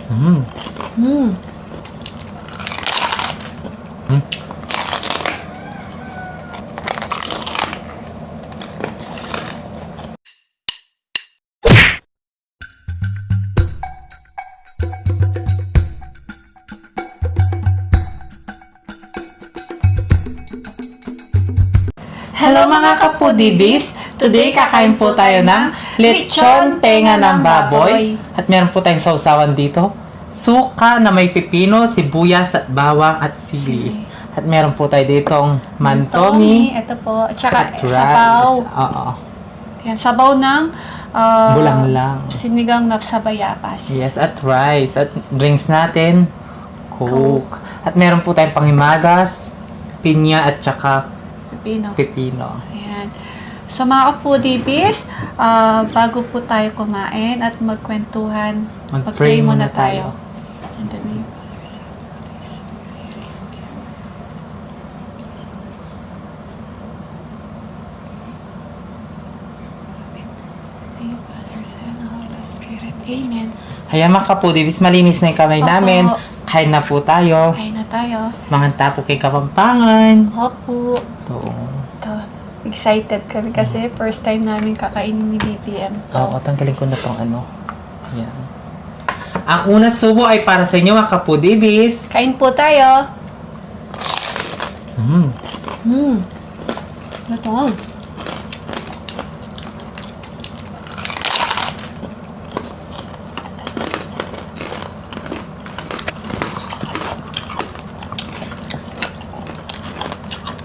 Mm. Mm. Mm. Hello mga ka-Foodie Bees! Today kakain po tayo ng Lechon Tenga ng Baboy. At meron po tayong sausawan dito. Suka na may pipino, sibuyas at bawang at sili. At meron po tayo ditong mantomi. Ito po. At saka At sabaw. rice. Oo. Yan, sabaw ng Bulang lang. sinigang na sa bayabas. Yes, at rice. At drinks natin, Coke. At meron po tayong panghimagas, pinya at saka pipino. Ayan. So mga ka-Foodie Bees, bago po tayo kumain at magkwentuhan, mag-pray muna tayo. In the name of the Father, Son, and Holy Spirit. Amen. Ayan mga ka-Foodie Bees, malinis na yung kamay namin. Kain na po tayo. Kain na tayo. Manganta po kay Kapampangan. Opo. Ito. Excited kami kasi first time namin kakainin ni BPM. Oo, tanggalin ko na tong ano. Ayan. Ang unang subo ay para sa inyo mga ka-Foodie Bees. Kain po tayo. Ito.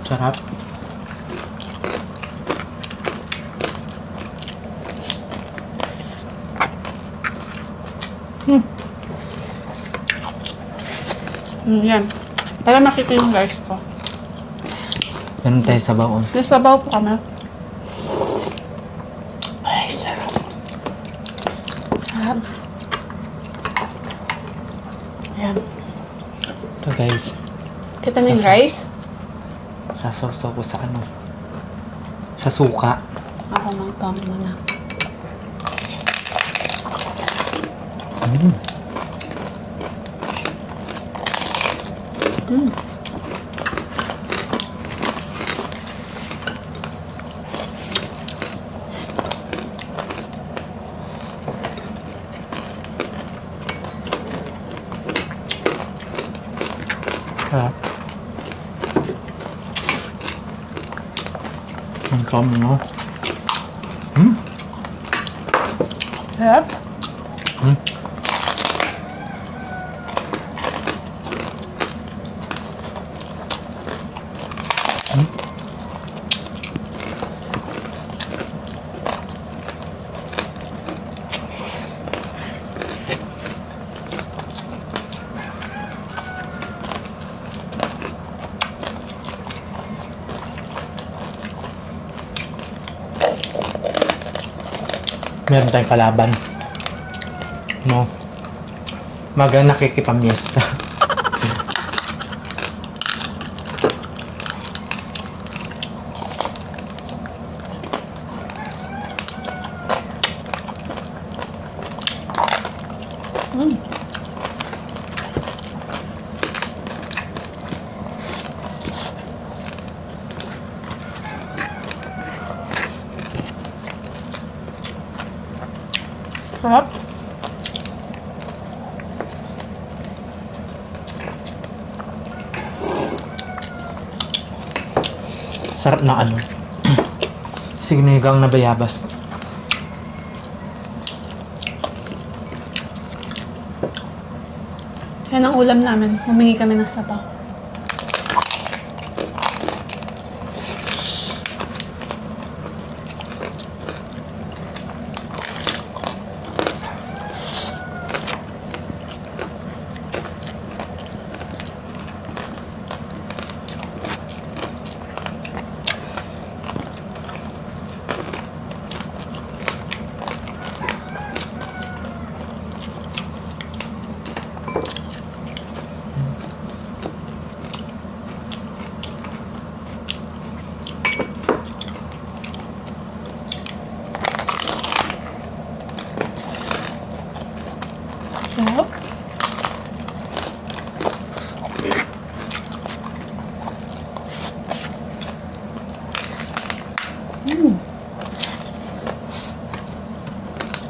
Sarap. Yan. Para makita yung rice ko. Meron tayo sa baon. May sabaw po kami. Ay, sarap. Sarap. Yan. Ito guys. Kita na yung rice? Sasaw-saw ko sa ano. Sa suka. Ako mang tong muna. Sarap. Ang kami mo. Sarap. Meron tayong kalaban. No? Magang nakikipamiesta. Sarap. Sarap na ano. Sinigang na bayabas. Yan ang ulam namin. Humingi kami ng sabaw.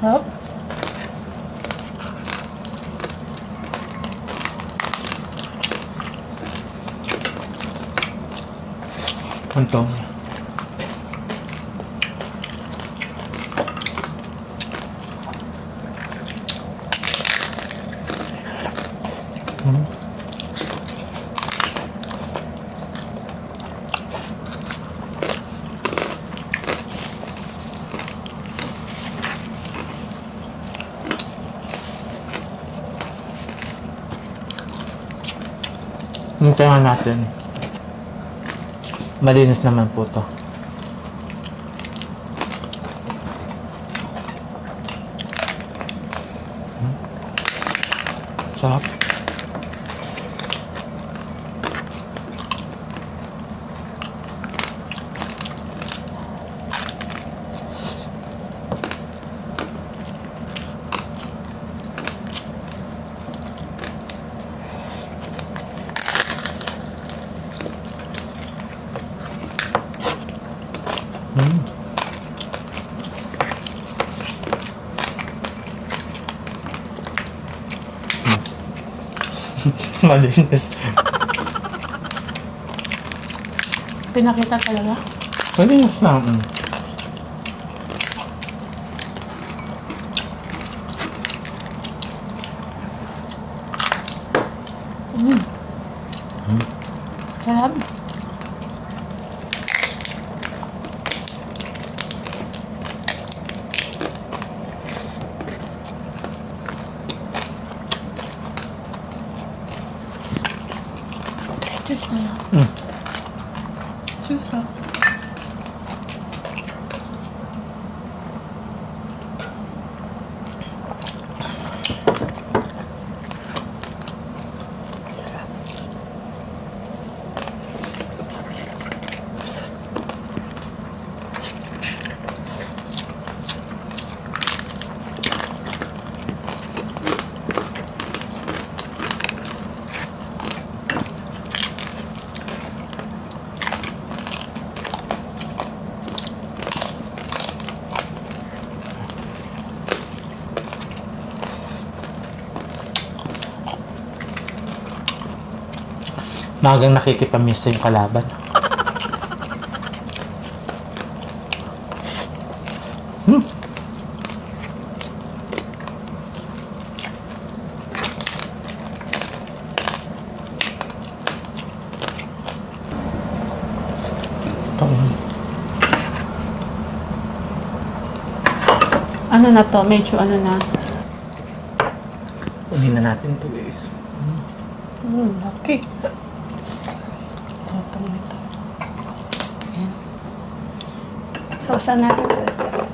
Sarap. Untong. Hintayin natin. Malinis naman po to. Sarap. Malinis. Pinakita talaga. Malinis na. Sarap. Cheers na yan. Cheers na. Sarap. Magang nakikipamiss yung kalaban. Ano na to? Medyo ano na. Kunin na natin to guys. Okay. Totoo ito. Ayan. Sausan natin ito. Sarap.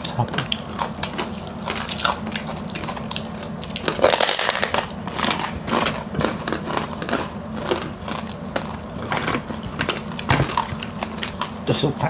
Sarap. Ito suka.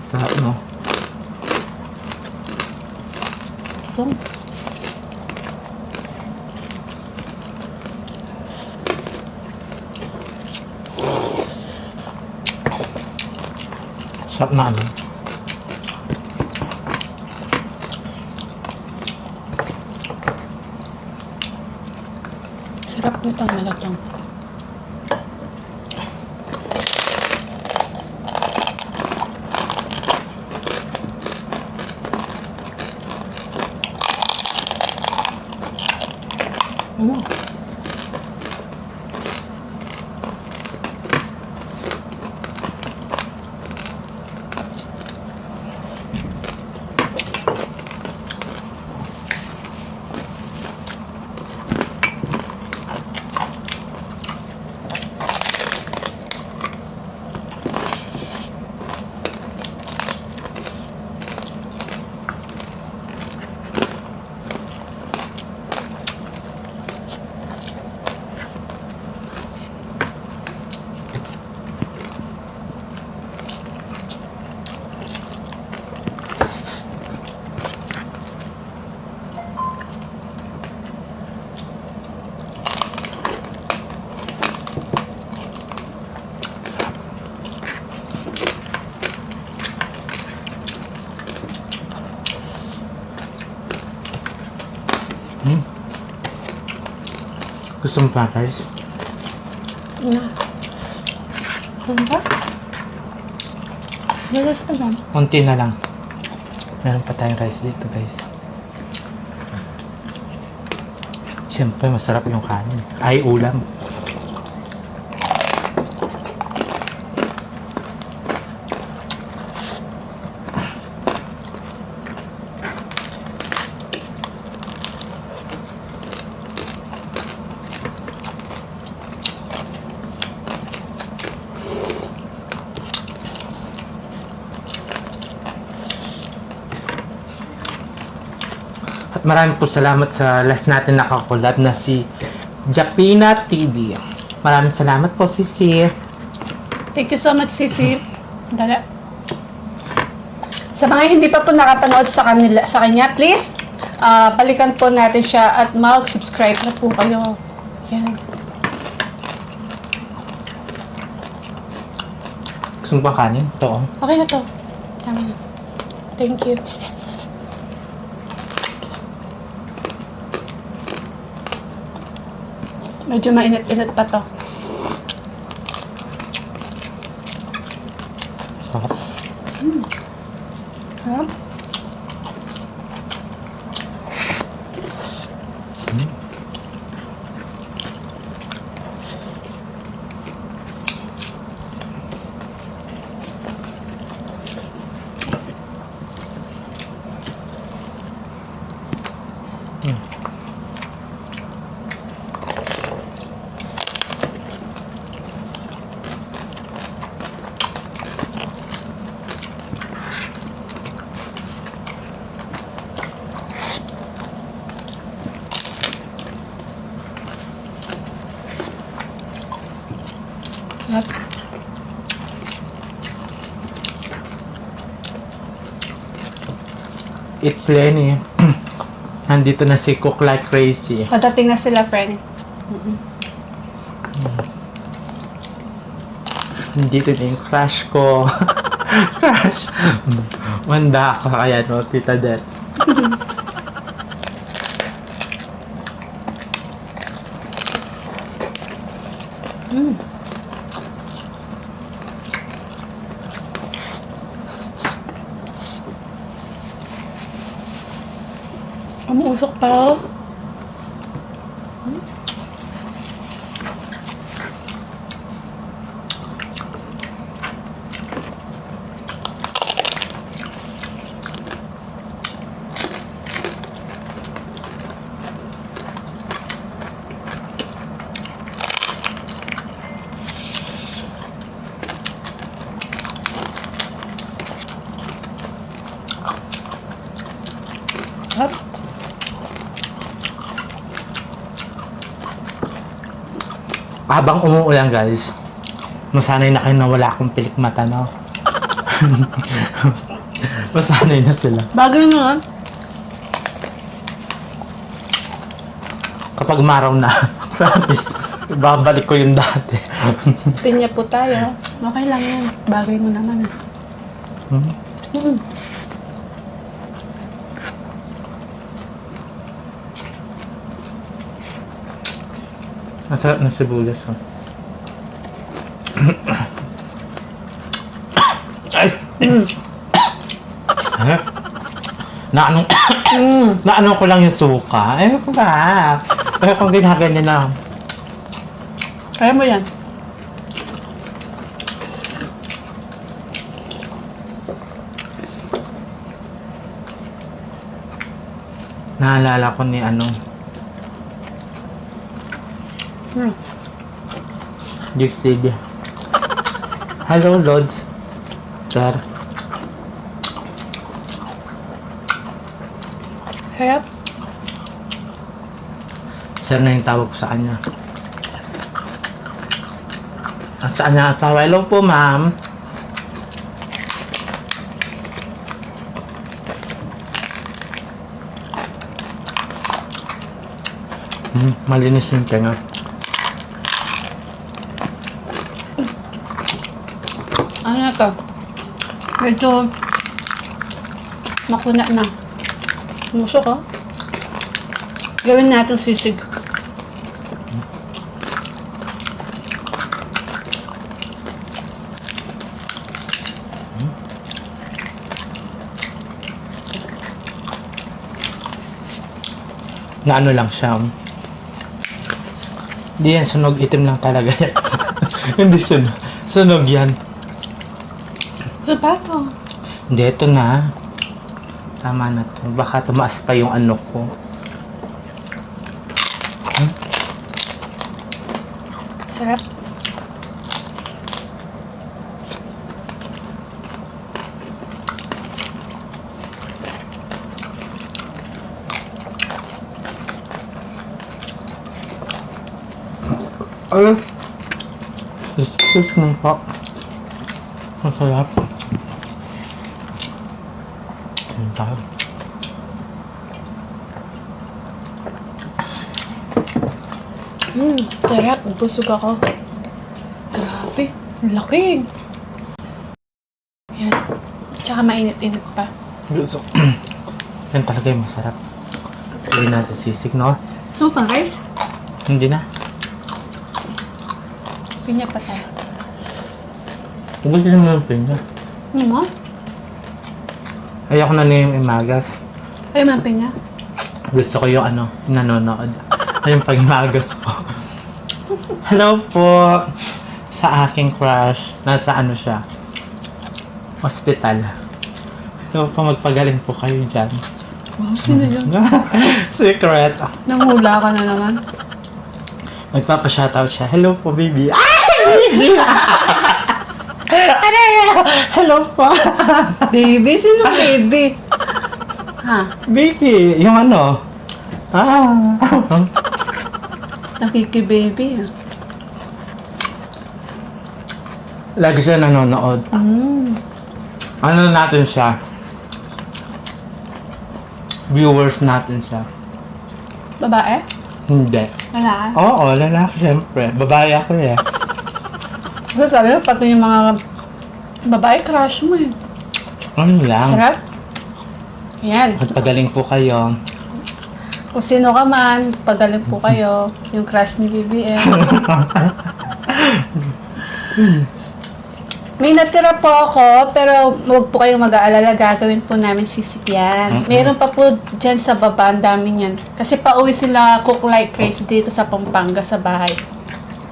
Sarap, no? Ito. Sarap na ano. Sarap nito, malutong. Gusto mo pa rice? Na. Ano ba? Dalas ka lang. Unti na lang. Meron pa tayong rice dito, guys. Siyempre, masarap yung kanin. Ay, ulam. At maraming po salamat sa last natin nakakolab na si Japina TV. Maraming salamat po, Sisi. Thank you so much, Sisi. Dala. Sa mga hindi pa po nakapanood sa kanya, please, balikan po natin siya at mag-subscribe na po kayo. Yan. Gusto mo ba kanin? Ito, oh. Okay na to. Tama na. Thank you. Medyo mainit-init pa to. Sarap. Sarap. Yep. It's Lenny. Nandito na si Cook Like Crazy. Padating na sila, friend. Nandito na yung crush ko. Crush. Manda ako kaya no, Tita Det. Umuusok pa. Hop. Habang umuulan, guys, masanay na kayo na wala akong pilik mata, no? Masanay na sila. Bagay na. Kapag maraw na, promise, babalik ko yung dati. Pinya po tayo. Okay lang yan. Bagay mo naman. Masarap na sibuyas. Oh. Ay! Naano ko lang yung suka. Ano ko ba? Kaya kung ginaganyan na. Kaya mo yan. Naalala ko ni ano. Jixid. Hello, Lord. Sir. Harap. Sir na yung tawag ko sa kanya. At sa kanya asawa. Hello po, ma'am. Malinis yung tenga. Ano na to? Medyo makuna na. Musok, oh. Gawin natin sisig. Na ano lang siya. Hindi yan, sunog itim lang talaga yan. Hindi sunog. Sunog yan. Ano ba to? Hindi, ito na. Tama na to. Baka tumaas pa yung ano ko. Sarap. Ay! Excuse me po. Masarap. Ang tayo. Sarap. Busog ako. Grabe. Laki. Yan. Tsaka mainit-init pa. Gusto. Yan talaga yung masarap. Hindi natin sisig, no? So, pang guys, Hindi na. pinya pa tayo. Gusto naman yung pinya. Ano mo? Ayoko na yung imagas. Ay, man pinya. Gusto ko yung ano, nanonood. Ay, yung pag-imagas ko. Hello po! Sa aking crush. Nasa ano siya? Hospital. Hello po, magpagaling po kayo dyan. Wow, sino yun? Secret. Nanghula ka na naman. Magpapa-shoutout siya. Hello po, baby. Ay! Baby! Ano? Hello po. Baby? Sino baby? Ha? Baby, yung ano? Nakiki-baby, ah. Lagi siya nanonood. Ano natin siya? Viewers natin siya. Babae? Hindi. Lalaki? Oo, lalaki syempre. Babae ako eh. Gusto sabi mo, pati yung mga babae, crush mo eh. Ano lang? Sarap? Yan. Magpagaling po kayo. Kung sino ka man, pagaling po kayo. Yung crush ni BBM. May natira po ako, pero huwag po kayong mag-aalala. Gagawin po namin sisig yan. Meron pa po dyan sa baba. Ang dami niyan. Kasi pauwi sila cook like crazy dito sa Pampanga sa bahay.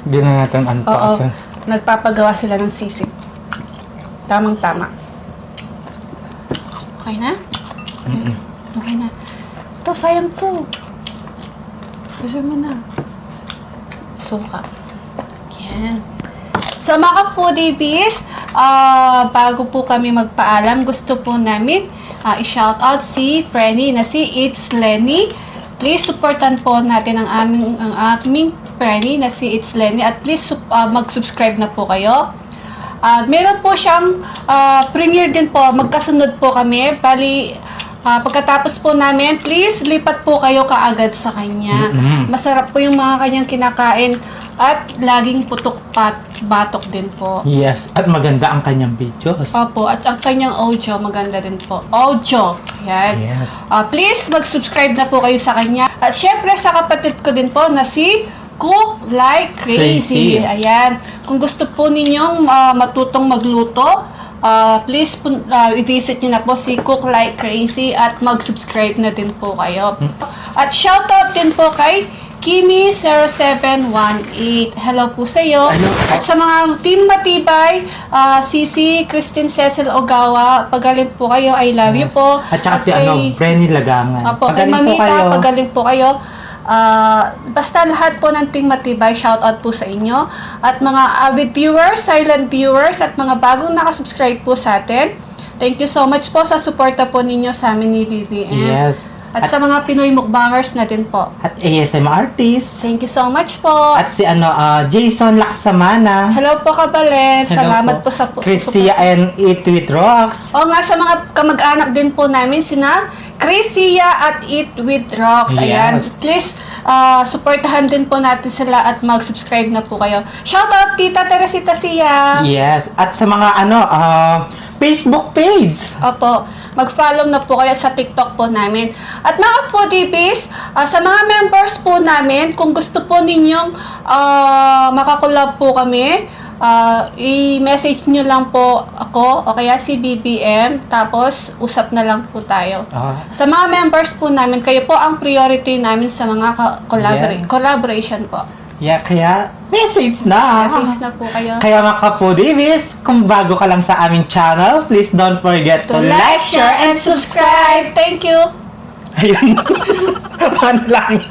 Hindi na natin Oo. unboxin. Nagpapagawa sila ng sisig. Tamang-tama. Okay na? Okay na. Ito, sayang to. Gusto mo na. Suka. Yan. So, mga foodie bees, bago po kami magpaalam, gusto po namin i-shoutout si Frenny na si eatsLENY. Please, supportan po natin ang aming Frenny na si eatsLENY at please mag-subscribe na po kayo. Meron po siyang premiere din po, magkasunod po kami. Bali, pagkatapos po namin, please lipat po kayo kaagad sa kanya. Masarap po yung mga kanyang kinakain at laging putok batok din po. Yes, at maganda ang kanyang videos. Opo, at ang kanyang audio maganda din po. Audio. Yan. Yes. Please mag-subscribe na po kayo sa kanya. At syempre sa kapatid ko din po na si Cook Like Crazy. Ayan. Kung gusto po ninyong matutong magluto, please i-visit nyo na po si Cook Like Crazy at mag-subscribe na din po kayo. At shoutout din po kay Kimi0718. Hello po sa iyo. At sa mga team Matibay, Sisi, Christine Cecil Ogawa, pagaling po kayo. I love you po. At saka si Brenny Lagangan. Apo, kay Mamita, pagaling po kayo. Basta lahat po ng Team Matibay, shoutout po sa inyo. At mga avid viewers, silent viewers, at mga bagong nakasubscribe po sa atin. Thank you so much po sa suporta po ninyo sa amin ni BBM. Yes. At sa mga Pinoy mukbangers natin po. At ASM artist. Thank you so much po. At si Jason Laksamana. Hello po, Kabalen. Salamat po sa Chrissy and Eat with Rocks. O nga, sa mga kamag-anak din po namin, sina Chrissy at Eat with Rocks. Ayan. Yes. Please, supportahan din po natin sila at mag-subscribe na po kayo. Shoutout, Tita Teresita Sia. Yes. At sa mga Facebook page. Opo. Mag-follow na po kayo sa TikTok po namin. At mga Foodie Bees, sa mga members po namin, kung gusto po ninyong makakulab po kami, i-message nyo lang po ako o kaya si BBM, tapos usap na lang po tayo. Sa mga members po namin, kayo po ang priority namin sa mga collaboration po. Yeah, kaya message na. Message na po kayo. Kaya mga Foodie Bees, kung bago ka lang sa aming channel, please don't forget to like, share, and subscribe. Thank you. Ayun. Paano lang?